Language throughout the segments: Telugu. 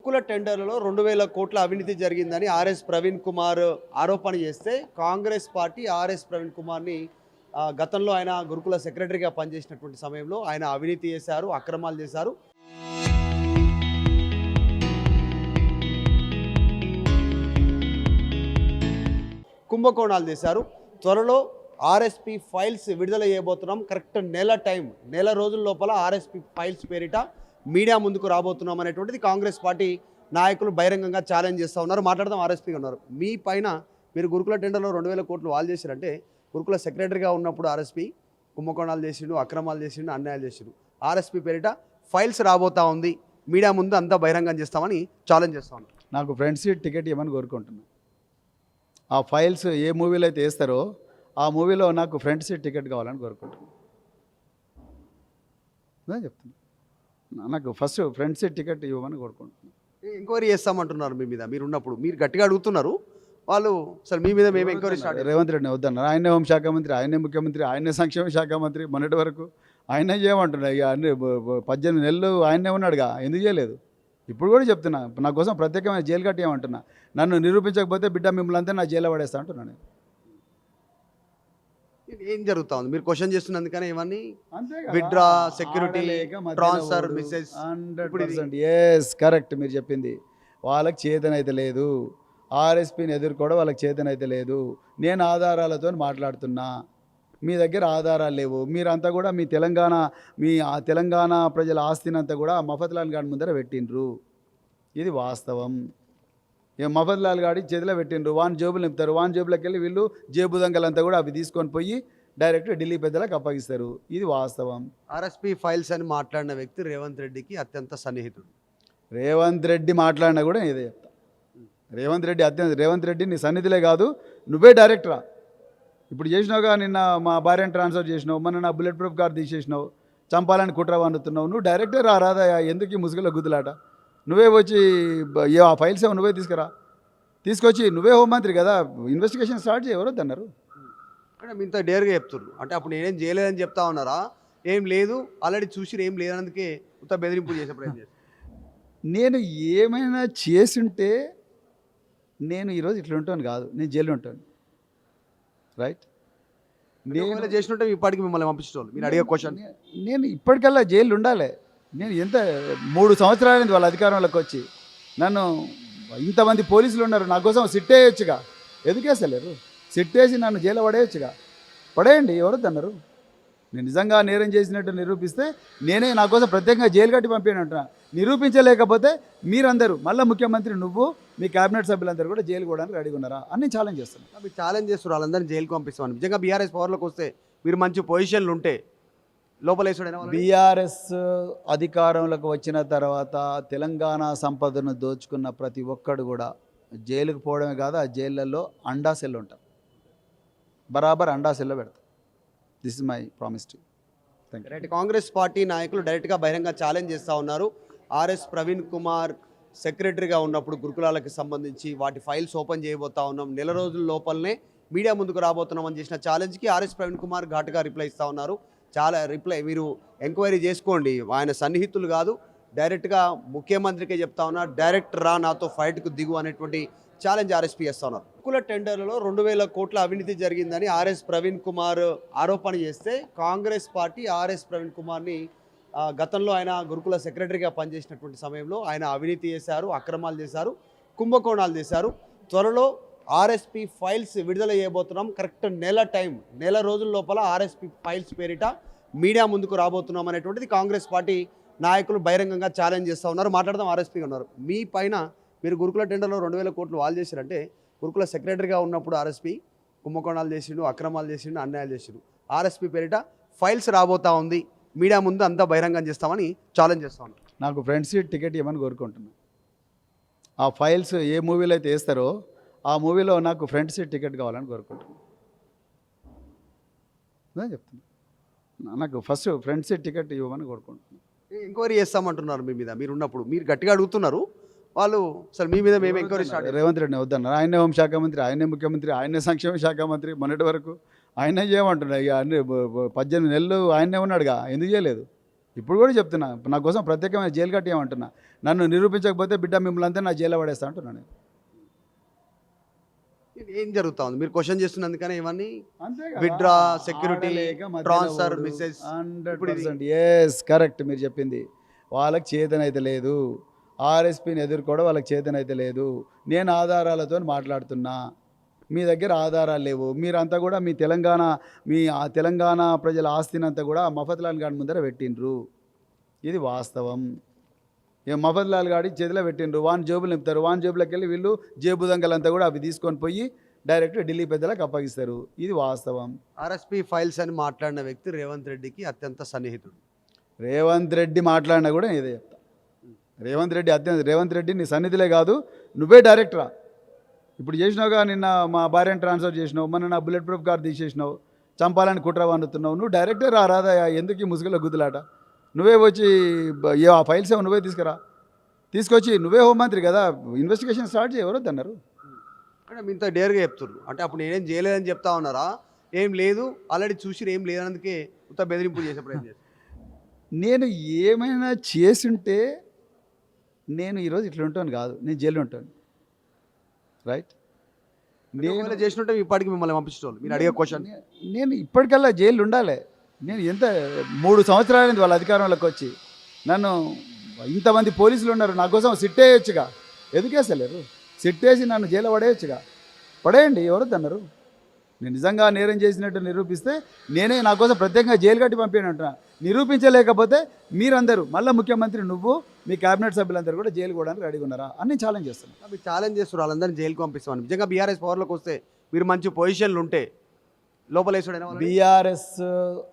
గురుకుల టెండర్లలో 2000 కోట్ల అవినీతి జరిగిందని ఆర్ఎస్ ప్రవీణ్ కుమార్ ఆరోపణ చేస్తే కాంగ్రెస్ పార్టీ ఆర్ఎస్ ప్రవీణ్ కుమార్ని గతంలో ఆయన గురుకుల సెక్రటరీగా పనిచేసినటువంటి సమయంలో ఆయన అవినీతి చేశారు, అక్రమాలు చేశారు. కుంభకోణాలు చేశారు. త్వరలో ఆర్ఎస్పి ఫైల్స్ విడుదల చేయబోతున్నాం. కరెక్ట్ నెల రోజుల లోపల ఆర్ఎస్పి ఫైల్స్ పేరిట మీడియా ముందుకు రాబోతున్నాం అనేటువంటిది కాంగ్రెస్ పార్టీ నాయకులు బహిరంగంగా ఛాలెంజ్ చేస్తూ ఉన్నారు. మాట్లాడదాం. ఆర్ఎస్పీగా ఉన్నారు. మీ పైన మీరు గురుకుల టెండర్లో 2000 కోట్లు వాళ్ళు చేశారంటే గురుకుల సెక్రటరీగా ఉన్నప్పుడు ఆర్ఎస్పీ కుంభకోణాలు చేసిండు, అక్రమాలు చేసిండు, అన్యాయాలు చేసిండు. ఆర్ఎస్పీ పేరిట ఫైల్స్ రాబోతా ఉంది, మీడియా ముందు అంతా బహిరంగం చేస్తామని ఛాలెంజ్ చేస్తా ఉన్నారు. నాకు ఫ్రంట్ సీట్ టికెట్ ఇవ్వమని కోరుకుంటున్నాను. ఆ ఫైల్స్ ఏ మూవీలో అయితే వేస్తారో ఆ మూవీలో నాకు ఫ్రంట్ సీట్ టికెట్ కావాలని కోరుకుంటున్నాను. చెప్తున్నా, నాకు ఫస్ట్ ఫ్రంట్ సీట్ టికెట్ ఇవ్వమని కోరుకుంటున్నాను. ఎంక్వైరీ చేస్తామంటున్నారు మీ మీద. మీరు ఉన్నప్పుడు మీరు గట్టిగా అడుగుతున్నారు, వాళ్ళు అసలు మీ మీద మేము ఎంక్వైరీ స్టార్ట్. రేవంత్ రెడ్డి వద్దన్నారు. ఆయనే హోంశాఖ మంత్రి, ఆయనే ముఖ్యమంత్రి, ఆయనే సంక్షేమ శాఖ మంత్రి. మొన్నటి వరకు ఆయనే చేయమంటున్నా. ఇక అన్ని 18 నెలలు ఆయనే ఉన్నాడుగా, ఎందుకు చేయలేదు? ఇప్పుడు కూడా చెప్తున్నా, నా కోసం ప్రత్యేకమైన జైలు కట్టేయమంటున్నా. నన్ను నిరూపించకపోతే బిడ్డ మిమ్మల్ని అంతా నా జైల్లో పడేస్తా అంటున్నాను. ఏం జరుగుతా ఉంది? మీరు క్వశ్చన్ చేస్తున్నందుకనే ఇవన్నీ withdraw, security, transfer, message 100%. Yes, correct మీరు చెప్పింది. వాళ్ళకి చేతనైతే లేదు, ఆర్ఎస్పీని ఎదుర్కోవడం వాళ్ళకి చేతనైతే లేదు. నేను ఆధారాలతో మాట్లాడుతున్నా, మీ దగ్గర ఆధారాలు లేవు. మీరంతా కూడా మీ తెలంగాణ ప్రజల ఆస్తినంతా కూడా మఫత్లాల్ గాడి ముందర పెట్టిండ్రు. ఇది వాస్తవం. మఫత్లాల్ గాడి చేతిలో పెట్టిండ్రు. వాన్ జేబులు నింపుతారు. వాన్ జేబులోకి వెళ్ళి వీళ్ళు జేబు దొంగలంతా కూడా అవి తీసుకొని పోయి డైరెక్ట్ ఢిల్లీ పెద్దలకు అప్పగిస్తారు. ఇది వాస్తవం. ఆర్ఎస్పీ ఫైల్స్ అని మాట్లాడిన వ్యక్తి రేవంత్ రెడ్డికి అత్యంత సన్నిహితుడు. రేవంత్ రెడ్డి మాట్లాడినా కూడా ఇదే చెప్తా. రేవంత్ రెడ్డి నీ సన్నిధిలే కాదు, నువ్వే డైరెక్టరా. ఇప్పుడు చేసినావుగా, నిన్న మా భార్యను ట్రాన్స్ఫర్ చేసినావు, మొన్న నా బుల్లెట్ ప్రూఫ్ కార్ తీసేసినావు, చంపాలని కుట్ర వండుతున్నావు. నువ్వు డైరెక్టర్ రాదా? ఎందుకు ఈ ముసుగులో గుద్దులాట? నువ్వే వచ్చి ఆ ఫైల్స్ ఏమో నువ్వే తీసుకొచ్చి నువ్వే హోంమంత్రి కదా, ఇన్వెస్టిగేషన్ స్టార్ట్ చేయ. ఎవరొద్దు అన్నారు? అంటే మీ ఇంత డేర్గా చెప్తున్నారు. అంటే అప్పుడు నేనేం చేయలేదని చెప్తా ఉన్నారా? ఏం లేదు, ఆల్రెడీ చూసి ఏం లేదన్నందుకే ఇంత బెదిరింపు చేసే ప్రయత్నం చేస్తాను. నేను ఏమైనా చేసుంటే నేను ఈరోజు ఇట్లా ఉంటాను కాదు, నేను జైలు ఉంటాను. రైట్? నేను చేసినట్టే ఇప్పటికి మిమ్మల్ని పంపించేవాళ్ళు. మీరు అడిగే క్వశ్చన్, నేను ఇప్పటికల్లా జైలు ఉండాలి. నేను ఎంత 3 సంవత్సరాలైంది వాళ్ళ అధికారంలోకి వచ్చి. నన్ను ఇంతమంది పోలీసులు ఉన్నారు, నా కోసం సిట్ వేయొచ్చుగా. ఎందుకేసలేరు? సిట్ వేసి నన్ను జైలు పడేయచ్చుగా. పడేయండి, ఎవరొద్దు అన్నారు? నేను నిజంగా నేరం చేసినట్టు నిరూపిస్తే నేనే నా కోసం ప్రత్యేకంగా జైలు కట్టి పంపాను అంటున్నా. నిరూపించలేకపోతే మీరందరూ, మళ్ళీ ముఖ్యమంత్రి నువ్వు, మీ క్యాబినెట్ సభ్యులందరూ కూడా జైలు పోవడానికి రెడీగా ఉన్నారా అని ఛాలెంజ్ చేస్తున్నాను. మీరు ఛాలెంజ్ చేస్తారు వాళ్ళందరినీ జైలుకి పంపిస్తామని. నిజంగా బీఆర్ఎస్ పవర్లోకి వస్తే మీరు మంచి పొజిషన్లు ఉంటే లోపలేసాడైనా? బీఆర్ఎస్ అధికారంలోకి వచ్చిన తర్వాత తెలంగాణ సంపదను దోచుకున్న ప్రతి ఒక్కడు కూడా జైలుకు పోవడమే కాదు, ఆ జైళ్ళల్లో అండా సెల్ ఉంటారు. బరాబర్ అండా సెల్లో పెడతారు. This is my promise to. Right. Congress party నాయకులు డైరెక్ట్గా బహిరంగ ఛాలెంజ్ చేస్తూ ఉన్నారు. ఆర్ఎస్ ప్రవీణ్ కుమార్ సెక్రటరీగా ఉన్నప్పుడు గురుకులాలకు సంబంధించి వాటి ఫైల్స్ ఓపెన్ చేయబోతా ఉన్నాం, నెల రోజుల లోపలనే మీడియా ముందుకు రాబోతున్నామని చేసిన ఛాలెంజ్కి ఆర్ఎస్ ప్రవీణ్ కుమార్ ఘాటుగా రిప్లై ఇస్తూ ఉన్నారు. మీరు ఎంక్వైరీ చేసుకోండి, ఆయన సన్నిహితులు కాదు, డైరెక్ట్గా ముఖ్యమంత్రికి చెప్తా ఉన్నారు, డైరెక్ట్ రా నాతో ఫైట్కు దిగు అనేటువంటి ఛాలెంజ్ ఆర్ఎస్పీ చేస్తా ఉన్నారు. గురుకుల టెండర్లలో 2000 కోట్ల అవినీతి జరిగిందని ఆర్ఎస్ ప్రవీణ్ కుమార్ ఆరోపణ చేస్తే కాంగ్రెస్ పార్టీ ఆర్ఎస్ ప్రవీణ్ కుమార్ని గతంలో ఆయన గురుకుల సెక్రటరీగా పనిచేసినటువంటి సమయంలో ఆయన అవినీతి చేశారు, అక్రమాలు చేశారు, కుంభకోణాలు చేశారు. త్వరలో ఆర్ఎస్పి ఫైల్స్ విడుదల చేయబోతున్నాం. కరెక్ట్ నెల రోజుల లోపల ఆర్ఎస్పి ఫైల్స్ పేరిట మీడియా ముందుకు రాబోతున్నాం అనేటువంటిది కాంగ్రెస్ పార్టీ నాయకులు బహిరంగంగా ఛాలెంజ్ చేస్తూ ఉన్నారు. మాట్లాడదాం. ఆర్ఎస్పీగా ఉన్నారు. మీ పైన మీరు గురుకుల టెండర్లో 2000 కోట్లు వాళ్ళు చేశారంటే గురుకుల సెక్రటరీగా ఉన్నప్పుడు ఆర్ఎస్పీ కుంభకోణాలు చేసిండు, అక్రమాలు చేసిండు, అన్యాయాలు చేసిండు. ఆర్ఎస్పీ పేరిట ఫైల్స్ రాబోతా ఉంది, మీడియా ముందు అంతా బహిరంగం చేస్తామని ఛాలెంజ్ చేస్తా ఉన్నారు. నాకు ఫ్రంట్ సీట్ టికెట్ ఇవ్వమని కోరుకుంటున్నాను. ఆ ఫైల్స్ ఏ మూవీలో అయితే వేస్తారో ఆ మూవీలో నాకు ఫ్రంట్ సీట్ టికెట్ కావాలని కోరుకుంటున్నాను. చెప్తున్నా, నాకు ఫస్ట్ ఫ్రంట్ సీట్ టికెట్ ఇవ్వమని కోరుకుంటున్నాను. ఎంక్వైరీ చేస్తామంటున్నారు మీ మీద. మీరు ఉన్నప్పుడు మీరు గట్టిగా అడుగుతున్నారు, వాళ్ళు అసలు మీ మీద మేము ఎంక్వైరీ స్టార్ట్. రేవంత్ రెడ్డి వద్దన్నారు. ఆయనే హోంశాఖ మంత్రి, ఆయనే ముఖ్యమంత్రి, ఆయనే సంక్షేమ శాఖ మంత్రి. మొన్నటి వరకు ఆయనే చేయమంటున్నా. ఇక అన్ని 18 నెలలు ఆయనే ఉన్నాడుగా, ఎందుకు చేయలేదు? ఇప్పుడు కూడా చెప్తున్నా, నా కోసం ప్రత్యేకమైన జైలు కట్టేయమంటున్నా. నన్ను నిరూపించకపోతే బిడ్డ మిమ్మల్ని అంతా నా జైల్లో పడేస్తా అంటున్నాను. ఇది ఏం జరుగుతా ఉంది? మీరు క్వశ్చన్ చేస్తున్నందుకనే ఇవన్నీ అంతే withdraw, security, transfer, message. 100% yes correct మీరు చెప్పింది. వాళ్ళకి చేతనైతే లేదు, ఆర్ఎస్పీని ఎదుర్కోవడం వాళ్ళకి చేతనైతే లేదు. నేను ఆధారాలతో మాట్లాడుతున్నా, మీ దగ్గర ఆధారాలు లేవు. మీరంతా కూడా ఆ తెలంగాణ ప్రజల ఆస్తినంతా కూడా మఫత్లాల్ గాడి ముందర పెట్టిండ్రు. ఇది వాస్తవం. మఫత్లాల్ గాడి చేతిలో పెట్టిండ్రు, వాన్ జేబులు నింపుతారు, వాన్ జేబులోకి వెళ్ళి వీళ్ళు జేబు దొంగలంతా కూడా అవి తీసుకొని పోయి డైరెక్ట్ ఢిల్లీ పెద్దలకు అప్పగిస్తారు. ఇది వాస్తవం. ఆర్ఎస్పీ ఫైల్స్ అని మాట్లాడిన వ్యక్తి రేవంత్ రెడ్డికి అత్యంత సన్నిహితుడు. రేవంత్ రెడ్డి మాట్లాడినా కూడా ఇదే చెప్తా. రేవంత్ రెడ్డి నీ సన్నిధిలే కాదు, నువ్వే డైరెక్టరా. ఇప్పుడు చేసినావుగా, నిన్న మా భార్యను ట్రాన్స్ఫర్ చేసినావు, మొన్న నా బుల్లెట్ ప్రూఫ్ కార్ తీసేసినావు, చంపాలని కుట్ర వండుతున్నావు. నువ్వు డైరెక్టర్ రాదా? ఎందుకు ఈ ముసుగులో గుద్దులాట? నువ్వే వచ్చి ఆ ఫైల్స్ ఏమో నువ్వే తీసుకొచ్చి నువ్వే హోంమంత్రి కదా, ఇన్వెస్టిగేషన్ స్టార్ట్ చేయి. ఎవరొద్దు అన్నారు? అంటే మీ ఇంత డేర్గా చెప్తున్నారు. అంటే అప్పుడు నేనేం చేయలేదని చెప్తా ఉన్నారా? ఏం లేదు, ఆల్రెడీ చూసి ఏం లేదన్నందుకే ఉత్త బెదిరింపు చేసే ప్రయత్నం చేస్తారు. నేను ఏమైనా చేసుంటే నేను ఈరోజు ఇట్లా ఉంటాను కాదు, నేను జైలు ఉంటాను. రైట్? నేను చేసినట్టే ఇప్పటికి మిమ్మల్ని పంపించేవాళ్ళు. మీరు అడిగే క్వశ్చన్ నేను ఇప్పటికల్లా జైలు ఉండాలి. నేను ఎంత 3 సంవత్సరాలైంది వాళ్ళ అధికారంలోకి వచ్చి. నన్ను ఇంతమంది పోలీసులు ఉన్నారు, నా కోసం సిట్ వేయొచ్చుగా. ఎందుకేసలేరు? సిట్ వేసి నన్ను జైలు పడేయచ్చుగా. పడేయండి, ఎవరొద్దు అన్నారు? నేను నిజంగా నేరం చేసినట్టు నిరూపిస్తే నేనే నా కోసం ప్రత్యేకంగా జైలు కట్టి పంపాను అంటున్నా. నిరూపించలేకపోతే మీరందరూ, మళ్ళీ ముఖ్యమంత్రి నువ్వు, మీ క్యాబినెట్ సభ్యులందరూ కూడా జైలు పోవడానికి రెడీగా ఉన్నారా అని నేను ఛాలెంజ్ చేస్తున్నాను. మీరు ఛాలెంజ్ చేస్తారు వాళ్ళందరినీ జైలుకి పంపిస్తామని. నిజంగా బీఆర్ఎస్ పవర్లోకి వస్తే మీరు మంచి పొజిషన్లు ఉంటే లోపలేసుడైనా బీఆర్ఎస్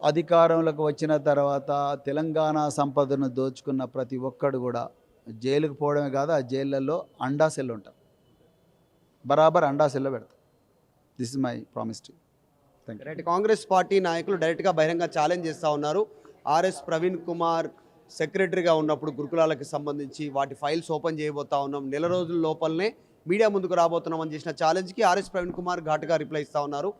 అధికారంలోకి వచ్చిన తర్వాత తెలంగాణ సంపదను దోచుకున్న ప్రతి ఒక్కడు కూడా జైలుకు పోవడమే కాదు, ఆ జైళ్ళల్లో అండా సెల్ ఉంటారు, బరాబర్ అండా సెల్లో పెడతారు. This is my promise to. Thank you. Right. Congress party నాయకులు డైరెక్ట్గా బహిరంగ ఛాలెంజ్ చేస్తూ ఉన్నారు. ఆర్ఎస్ ప్రవీణ్ కుమార్ సెక్రటరీగా ఉన్నప్పుడు గురుకులాలకు సంబంధించి వాటి ఫైల్స్ ఓపెన్ చేయబోతా ఉన్నాం, నెల రోజుల లోపలనే మీడియా ముందుకు రాబోతున్నామని చేసిన ఛాలెంజ్కి ఆర్ఎస్ ప్రవీణ్ కుమార్ ఘాటుగా రిప్లై ఇస్తూ ఉన్నారు.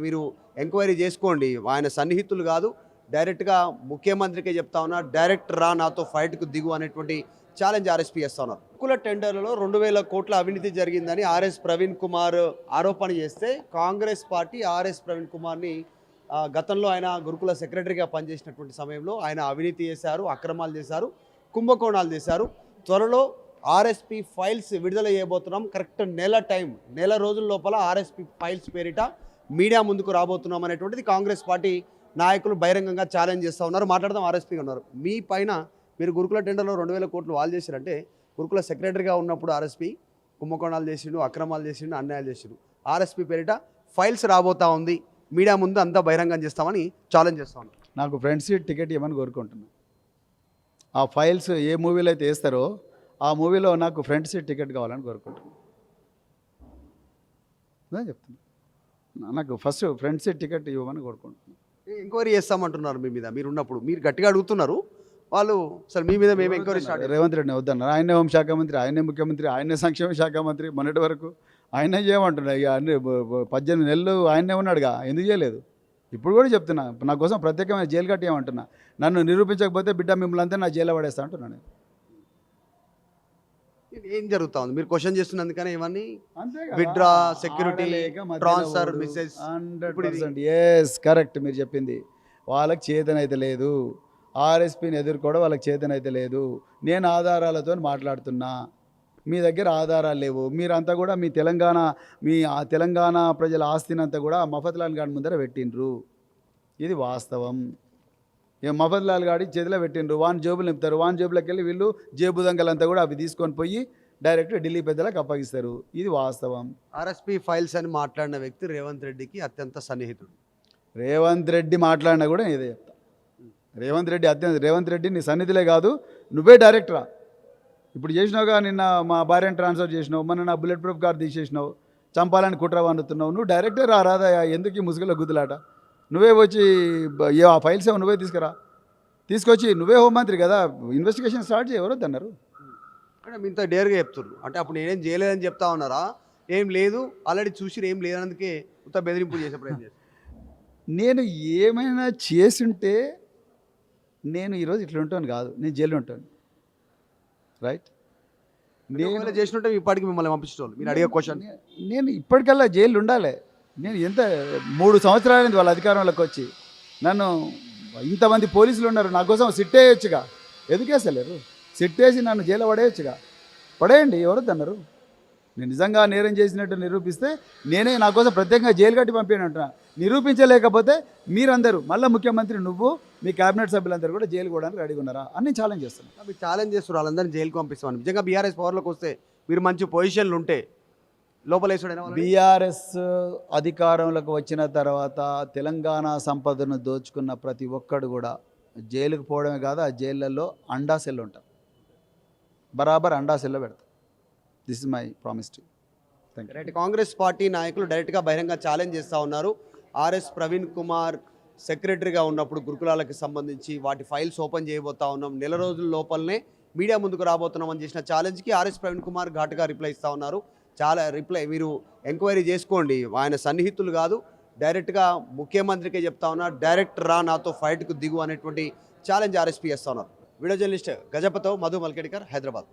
మీరు ఎంక్వైరీ చేసుకోండి, ఆయన సన్నిహితులు కాదు, డైరెక్ట్గా ముఖ్యమంత్రికి చెప్తా ఉన్నారు, డైరెక్ట్ రా నాతో ఫైట్కు దిగు అనేటువంటి ఛాలెంజ్ ఆర్ఎస్పీ చేస్తా ఉన్నారు. గురుకుల టెండర్లలో 2000 కోట్ల అవినీతి జరిగిందని ఆర్ఎస్ ప్రవీణ్ కుమార్ ఆరోపణ చేస్తే కాంగ్రెస్ పార్టీ ఆర్ఎస్ ప్రవీణ్ కుమార్ని గతంలో ఆయన గురుకుల సెక్రటరీగా పనిచేసినటువంటి సమయంలో ఆయన అవినీతి చేశారు, అక్రమాలు చేశారు, కుంభకోణాలు చేశారు. త్వరలో ఆర్ఎస్పీ ఫైల్స్ విడుదల చేయబోతున్నాం, కరెక్ట్ నెల రోజుల లోపల ఆర్ఎస్పీ ఫైల్స్ పేరిట మీడియా ముందుకు రాబోతున్నాం అనేటువంటిది కాంగ్రెస్ పార్టీ నాయకులు బహిరంగంగా ఛాలెంజ్ చేస్తూ ఉన్నారు. మాట్లాడదాం. ఆర్ఎస్పీ ఉన్నారు. మీ పైన మీరు గురుకుల టెండర్లో 2000 కోట్లు వాళ్ళు చేశారంటే, గురుకుల సెక్రటరీగా ఉన్నప్పుడు ఆర్ఎస్పీ కుంభకోణాలు చేసిండు, అక్రమాలు చేసిండు, అన్యాయాలు చేసిండు. ఆర్ఎస్పీ పేరిట ఫైల్స్ రాబోతా ఉంది, మీడియా ముందు అంతా బహిరంగం చేస్తామని ఛాలెంజ్ చేస్తా ఉన్నారు. నాకు ఫ్రంట్ సీట్ టికెట్ ఇవ్వమని కోరుకుంటున్నాను. ఆ ఫైల్స్ ఏ మూవీలో అయితే వేస్తారో ఆ మూవీలో నాకు ఫ్రంట్ సీట్ టికెట్ కావాలని కోరుకుంటున్నాను. అదే చెప్తున్నా, నాకు ఫస్ట్ ఫ్రంట్ సీట్ టికెట్ ఇవ్వమని కోరుకుంటున్నాను. ఎంక్వైరీ చేస్తామంటున్నారు మీ మీద, మీరు ఉన్నప్పుడు మీరు గట్టిగా అడుగుతున్నారు, వాళ్ళు అసలు మీ మీద మేము ఎంక్వైరీ స్టార్ట్. రేవంత్ రెడ్డిని వద్దన్నారు. ఆయనే హోంశాఖ మంత్రి, ఆయనే ముఖ్యమంత్రి, ఆయనే సంక్షేమ శాఖ మంత్రి. మొన్నటి వరకు ఆయనే చేయమంటున్నాయి. ఇక అన్ని 18 నెలలు ఆయనే ఉన్నాడుగా, ఎందుకు చేయలేదు? ఇప్పుడు కూడా చెప్తున్నా, నా కోసం ప్రత్యేకమైన జైలు కట్టేయమంటున్నా. నన్ను నిరూపించకపోతే బిడ్డ మిమ్మల్ని అంతా నా జైల్లో పడేస్తా అంటున్నాను. ఇది ఏం జరుగుతా ఉంది? మీరు క్వశ్చన్ చేస్తున్నందుకనే ఇవన్నీ withdraw, security, transfer, message. 100% yes correct మీరు చెప్పింది. వాళ్ళకి చేతనైతే లేదు, ఆర్ఎస్పీని ఎదుర్కోవడం వాళ్ళకి చేతనైతే లేదు. నేను ఆధారాలతో మాట్లాడుతున్నా, మీ దగ్గర ఆధారాలు లేవు. మీరంతా కూడా ఆ తెలంగాణ ప్రజల ఆస్తినంతా కూడా మఫత్లాల్ గాడి ముందర పెట్టిండ్రు. ఇది వాస్తవం. మఫత్లాల్ గాడి చేతిలో పెట్టిండ్రు, వాన్ జేబులు నింపుతారు, వాన్ జేబులోకి వెళ్ళి వీళ్ళు జేబు దొంగలంతా కూడా అవి తీసుకొని పోయి డైరెక్ట్ ఢిల్లీ పెద్దలకు అప్పగిస్తారు. ఇది వాస్తవం. ఆర్ఎస్పీ ఫైల్స్ అని మాట్లాడిన వ్యక్తి రేవంత్ రెడ్డికి అత్యంత సన్నిహితుడు. రేవంత్ రెడ్డి మాట్లాడినా కూడా ఇదే చెప్తా. రేవంత్ రెడ్డి నీ సన్నిధిలే కాదు, నువ్వే డైరెక్టరా. ఇప్పుడు చేసినావుగా, నిన్న మా భార్యను ట్రాన్స్ఫర్ చేసినావు, మొన్న నా బుల్లెట్ ప్రూఫ్ కార్ తీసేసినావు, చంపాలని కుట్ర వండుతున్నావు. నువ్వు డైరెక్టర్ రాదా? ఎందుకు ఈ ముసుగులో గుద్దులాట? నువ్వే వచ్చి ఆ ఫైల్స్ ఏమో నువ్వే తీసుకొచ్చి నువ్వే హోంమంత్రి కదా, ఇన్వెస్టిగేషన్ స్టార్ట్ చేయి. ఎవరొద్దు అన్నారు? అంటే మీ ఇంత డేర్గా చెప్తున్నారు. అంటే అప్పుడు నేనేం చేయలేదని చెప్తా ఉన్నారా? ఏం లేదు, ఆల్రెడీ చూసి ఏం లేదన్నందుకే ఉత్త బెదిరింపు చేసే ప్రయత్నం చేస్తారు. నేను ఏమైనా చేసుంటే నేను ఈరోజు ఇట్లా ఉంటాను కాదు, నేను జైలు ఉంటాను. రైట్ ఒకవేళ చేసినట్టే ఇప్పటికి మిమ్మల్ని పంపించేవాళ్ళు మీరు అడిగే క్వశ్చన్. నేను ఇప్పటికల్లా జైలు ఉండాలి. నేను ఎంత 3 సంవత్సరాలైంది వాళ్ళ అధికారంలోకి వచ్చి. నన్ను ఇంతమంది పోలీసులు ఉన్నారు, నా కోసం సిట్ వేయొచ్చుగా. ఎందుకు వేస్తలేరు? సిట్ వేసి నన్ను జైలు పడేయచ్చుగా. పడేయండి, ఎవరొద్దన్నారు. నేను నిజంగా నేరం చేసినట్టు నిరూపిస్తే నేనే నా కోసం ప్రత్యేకంగా జైలు కట్టి పంపాను అంటున్నా. నిరూపించలేకపోతే మీరందరూ మళ్ళీ ముఖ్యమంత్రి నువ్వు మీ క్యాబినెట్ సభ్యులందరూ కూడా జైలు కూడా రెడీగా ఉన్నారా అని నేను ఛాలెంజ్ చేస్తున్నాను. మీరు ఛాలెంజ్ చేస్తారు వాళ్ళందరినీ జైలుకి పంపిస్తామని. నిజంగా బీఆర్ఎస్ పవర్లోకి వస్తే మీరు మంచి పొజిషన్లు ఉంటే లోపల వేసాడైనా బీఆర్ఎస్ అధికారంలోకి వచ్చిన తర్వాత తెలంగాణ సంపదను దోచుకున్న ప్రతి ఒక్కడు కూడా జైలుకు పోవడమే కాదు, ఆ జైళ్ళల్లో అండా సెల్ ఉంటాం, బరాబర్ అండా సెల్లో పెడతాం. This is my promise to. Thank you. Right. Congress party నాయకులు డైరెక్ట్గా బహిరంగ ఛాలెంజ్ చేస్తూ ఉన్నారు. ఆర్ఎస్ ప్రవీణ్ కుమార్ సెక్రటరీగా ఉన్నప్పుడు గురుకులాలకు సంబంధించి వాటి ఫైల్స్ ఓపెన్ చేయబోతా ఉన్నాం, నెల రోజుల లోపలనే మీడియా ముందుకు రాబోతున్నామని చేసిన ఛాలెంజ్కి ఆర్ఎస్ ప్రవీణ్ కుమార్ ఘాటుగా రిప్లై ఇస్తూ ఉన్నారు. చాలా రిప్లై మీరు ఎంక్వైరీ చేసుకోండి, ఆయన సన్నిహితులు కాదు, డైరెక్ట్గా ముఖ్యమంత్రికే చెప్తా ఉన్నారు, డైరెక్ట్ రా నాతో ఫైట్కు దిగు అనేటువంటి ఛాలెంజ్ ఆర్ఎస్పీ చేస్తూ ఉన్నారు. వీడియో జర్నలిస్ట్ గజపతో మధు మల్కేడ్కర్, హైదరాబాద్.